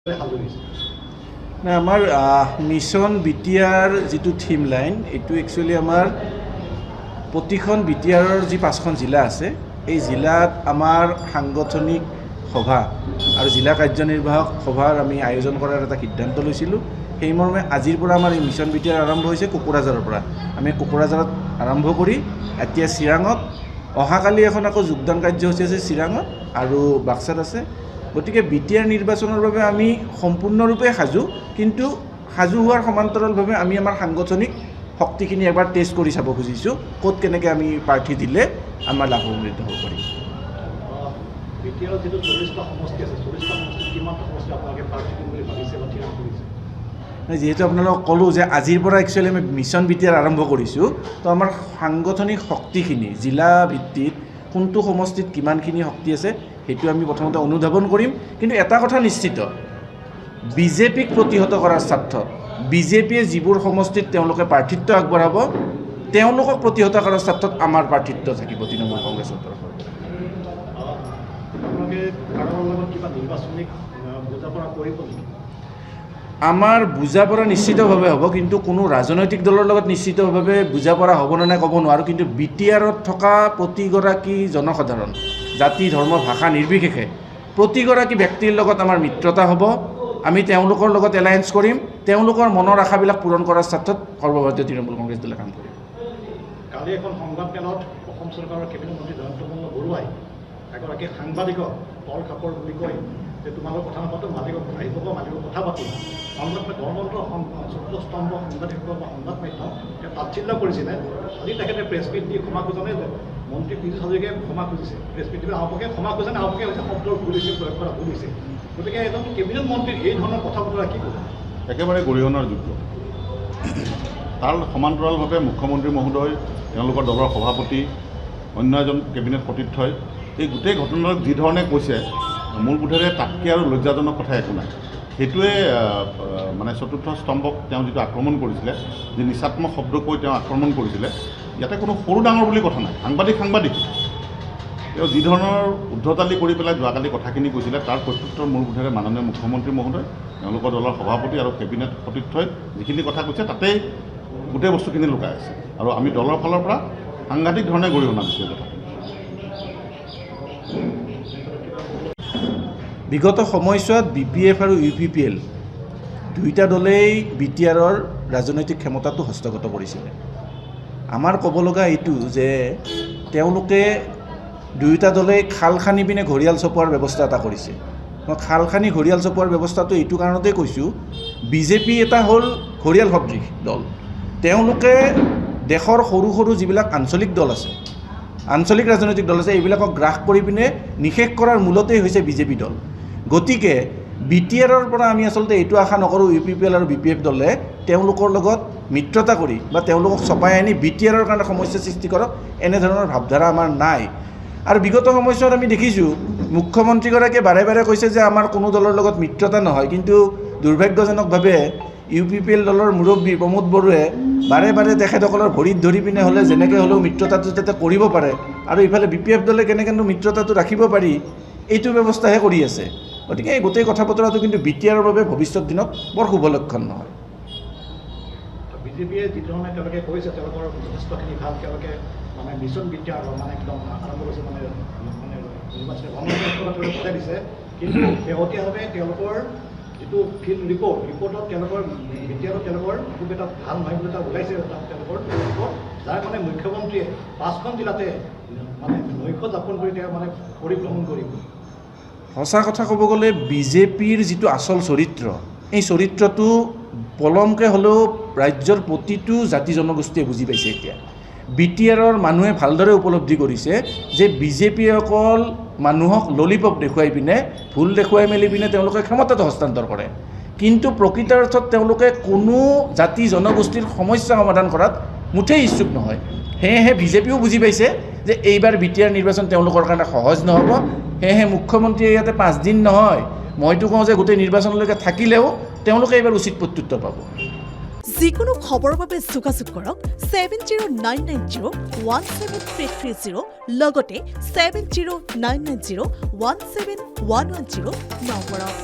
না আমাৰ mission BTR যিটো থিম লাইন এইটো একচুৱেলি আমাৰ প্ৰতিখন বিটিআৰৰ যি 5খন জিলা আছে এই জিলাত আমাৰ সাংগঠনিক সভা আৰু জিলা কাৰ্যনিৰ্বাহক সভাৰ আমি আয়োজন কৰাৰ এটা সিদ্ধান্ত লৈছিলোঁ। সেই মৰ্মে আজিৰ পৰা আমাৰ এই মিছন বিটিআৰ আৰম্ভ হৈছে কোকৰাঝাৰৰ পৰা। আমি কোকৰাঝাৰত আৰম্ভ কৰি এতিয়া চিৰাঙত, অহাকালি এখন আকৌ যোগদান কাৰ্যসূচী আছে চিৰাঙত আৰু বাক্সাত আছে। গতিকে বিটিআৰ নিৰ্বাচনৰ বাবে আমি সম্পূৰ্ণৰূপে সাজু, কিন্তু সাজু হোৱাৰ সমান্তৰালভাৱে আমি আমাৰ সাংগঠনিক শক্তিখিনি এবাৰ টেষ্ট কৰি চাব খুজিছোঁ, ক'ত কেনেকৈ আমি প্ৰাৰ্থী দিলে আমাৰ লাভান্বিত হ'ব পাৰিম। বিটিআৰৰ যিটো 40টা সমষ্টি আছে, 40টা সমষ্টিত কিমানটা সমষ্টি আপোনালোকে প্ৰাৰ্থী দিম বুলি ভাবিছে বা থিৰাং কৰিছে? যিহেতু আপোনালোকক ক'লোঁ যে আজিৰ পৰা একচুৱেলি আমি মিছন বিটিআৰ আৰম্ভ কৰিছোঁ, তো আমাৰ সাংগঠনিক শক্তিখিনি জিলা ভিত্তিত কোনটো সমষ্টিত কিমানখিনি শক্তি আছে সেইটো আমি প্ৰথমতে অনুধাৱন কৰিম। কিন্তু এটা কথা নিশ্চিত, বিজেপিক প্ৰতিহত কৰাৰ স্বাৰ্থত বিজেপিয়ে যিবোৰ সমষ্টিত তেওঁলোকে প্ৰাৰ্থিত্ব আগবঢ়াব, তেওঁলোকক প্ৰতিহত কৰাৰ স্বাৰ্থত আমাৰ প্ৰাৰ্থিত্ব থাকিব তৃণমূল কংগ্ৰেছৰ তৰফৰ। আপোনালোকে কাৰোবাৰ লগত কিবা নিৰ্বাচনী বুজা-পৰা কৰিব নেকি? আমাৰ বুজা-পৰা নিশ্চিতভাৱে হ'ব, কিন্তু কোনো ৰাজনৈতিক দলৰ লগত নিশ্চিতভাৱে বুজা-পৰা হ'ব নে নাই ক'ব নোৱাৰোঁ। কিন্তু বিটিআৰত থকা প্ৰতিগৰাকী জনসাধাৰণ, জাতি ধৰ্ম ভাষা নিৰ্বিশেষে প্ৰতিগৰাকী ব্যক্তিৰ লগত আমাৰ মিত্ৰতা হ'ব। আমি তেওঁলোকৰ লগত এলায়েন্স কৰিম, তেওঁলোকৰ মনৰ আশাবিলাক পূৰণ কৰাৰ স্বাৰ্থত সৰ্বভাৰতীয় তৃণমূল কংগ্ৰেছ দলে কাম কৰিম। কালি এখন সংবাদমেলত অসম চৰকাৰৰ কেবিনেট মন্ত্ৰী জয়ন্ত বৰুৱাই এগৰাকী সাংবাদিকক তল খাপৰ বুলি কৈ যে তোমালোক কথা নাপাতো, মালিকক আহিব মালিকক কথা পাতো। সংবাদ গণতন্ত্ৰৰ চতুৰ্থ স্তম্ভ সাংবাদিকসকল বা সংবাদ মাধ্যম তাচ্ছিল্য কৰিছিলে। আজি তেখেতে প্ৰেছ মিট দি ক্ষমা খোজনে যে মন্ত্ৰী পীযুষ হাজৰিকাই ক্ষমা খুজিছে। প্ৰেছ মিট দিব আওপকে ক্ষমা খোজে নে আওপকে হৈছে শব্দৰ ভুল হৈছে, প্ৰয়োগ কৰা ভুল হৈছে। গতিকে এজন কেবিনেট মন্ত্ৰীৰ এই ধৰণৰ কথা বতৰা কি ক'ব? একেবাৰে গৰিহণাৰ যোগ্য। তাৰ সমান্তৰালভাৱে মুখ্যমন্ত্ৰী মহোদয়, তেওঁলোকৰ দলৰ সভাপতি, অন্য এজন কেবিনেট সতীৰ্থই এই গোটেই ঘটনাক যি ধৰণে কৈছে, মোৰ বোধেৰে তাতকৈ আৰু লজ্জাজনক কথা একো নাই। সেইটোৱে মানে চতুৰ্থ স্তম্ভক তেওঁ যিটো আক্ৰমণ কৰিছিলে, যি নিচাত্মক শব্দ কৈ তেওঁ আক্ৰমণ কৰিছিলে, ইয়াতে কোনো সৰু ডাঙৰ বুলি কথা নাই। সাংবাদিক তেওঁ যি ধৰণৰ উদ্ধতালি কৰি পেলাই যোৱাকালি কথাখিনি কৈছিলে, তাৰ প্ৰত্যুত্তৰ মোৰ বোধেৰে মাননীয় মুখ্যমন্ত্ৰী মহোদয়, তেওঁলোকৰ দলৰ সভাপতি আৰু কেবিনেট সতীৰ্থই যিখিনি কথা কৈছে তাতেই গোটেই বস্তুখিনি লুকাই আছে। আৰু আমি দলৰ ফালৰ পৰা সাংঘাতিক ধৰণে গৰিহণা দিছোঁ কথা। বিগত সময়ছোৱাত BPF আৰু UPPL দুয়োটা দলেই বিটিআৰৰ ৰাজনৈতিক ক্ষমতাটো হস্তগত কৰিছিলে। আমাৰ ক'ব লগা এইটো যে তেওঁলোকে দুয়োটা দলেই খাল খানি পিনে ঘৰিয়াল চপোৱাৰ ব্যৱস্থা এটা কৰিছে। মই খাল খানি ঘৰিয়াল চপোৱাৰ ব্যৱস্থাটো এইটো কাৰণতেই কৈছোঁ, বিজেপি এটা হ'ল ঘৰিয়াল সদৃশ দল। তেওঁলোকে দেশৰ সৰু সৰু যিবিলাক আঞ্চলিক দল আছে, আঞ্চলিক ৰাজনৈতিক দল আছে, এইবিলাকক গ্ৰাস কৰি পিনে নিশেষ কৰাৰ মূলতেই হৈছে বিজেপি দল। গতিকে বিটিআৰৰ পৰা আমি আচলতে এইটো আশা নকৰোঁ UPPL আৰু BPF দলে তেওঁলোকৰ লগত মিত্ৰতা কৰি বা তেওঁলোকক চপাই আনি বিটিআৰৰ কাৰণে সমস্যা সৃষ্টি কৰক, এনেধৰণৰ ভাৱধাৰা আমাৰ নাই। আৰু বিগত সময়ছোৱাত আমি দেখিছোঁ মুখ্যমন্ত্ৰীগৰাকীয়ে বাৰে বাৰে কৈছে যে আমাৰ কোনো দলৰ লগত মিত্ৰতা নহয়, কিন্তু দুৰ্ভাগ্যজনকভাৱে UPPL দলৰ মুৰব্বী প্ৰমোদ বড়োৱে বাৰে বাৰে তেখেতসকলৰ ভৰিত ধৰি পিনে হ'লে যেনেকৈ হ'লেও মিত্ৰতাটো যাতে কৰিব পাৰে, আৰু ইফালে BPF দলে কেনেকৈনো মিত্ৰতাটো ৰাখিব পাৰি এইটো ব্যৱস্থাহে কৰি আছে। গতিকে এই গোটেই কথা বতৰাটো কিন্তু বিটিআৰৰ বাবে ভৱিষ্যত দিনত বৰ শুভ লক্ষণ নহয়। বিজেপিয়ে যি ধৰণে তেওঁলোকে কৈছে তেওঁলোকৰ যথেষ্টখিনি ভাল, তেওঁলোকে মানে মিছন বিটিআৰ মানে একদম আৰম্ভ কৰিছে, মানে নিৰ্বাচনী গণতন্ত্ৰ বুজাই দিছে। কিন্তু শেহতীয়াভাৱে তেওঁলোকৰ যিটো ফিল্ড ৰিপৰ্টত তেওঁলোকৰ বিটিআৰত তেওঁলোকৰ খুব এটা ভাল নহয় বুলি এটা ওলাইছে তেওঁলোকৰ ৰিপৰ্ট, যাৰ মানে মুখ্যমন্ত্ৰীয়ে 5খন জিলাতে মানে নৈশ যাপন কৰি তেওঁ মানে পৰিভ্ৰমণ কৰিব। সঁচা কথা ক'ব গ'লে বিজেপিৰ যিটো আচল চৰিত্ৰ, এই চৰিত্ৰটো পলমকৈ হ'লেও ৰাজ্যৰ প্ৰতিটো জাতি জনগোষ্ঠীয়ে বুজি পাইছে। এতিয়া বিটিআৰৰ মানুহে ভালদৰে উপলব্ধি কৰিছে যে বিজেপিয়ে অকল মানুহক ললিপপ দেখুৱাই পিনে, ভুল দেখুৱাই মেলি পিনে তেওঁলোকে ক্ষমতাটো হস্তান্তৰ কৰে, কিন্তু প্ৰকৃতাৰ্থত তেওঁলোকে কোনো জাতি জনগোষ্ঠীৰ সমস্যা সমাধান কৰাত মুঠেই ইচ্ছুক নহয়। সেয়েহে বিজেপিও বুজি পাইছে যে এইবাৰ বিটিআৰ নিৰ্বাচন তেওঁলোকৰ কাৰণে সহজ নহ'ব। সেয়েহে মুখ্যমন্ত্ৰীয়ে ইয়াতে 5 দিন নহয়, মইতো কওঁ যে গোটেই নিৰ্বাচনলৈকে থাকিলেও তেওঁলোকে এইবাৰ উচিত প্ৰত্যুত্তৰ পাব। যিকোনো খবৰৰ বাবে যোগাযোগ কৰক 7099017330 লগতে 7099017110 নম্বৰত।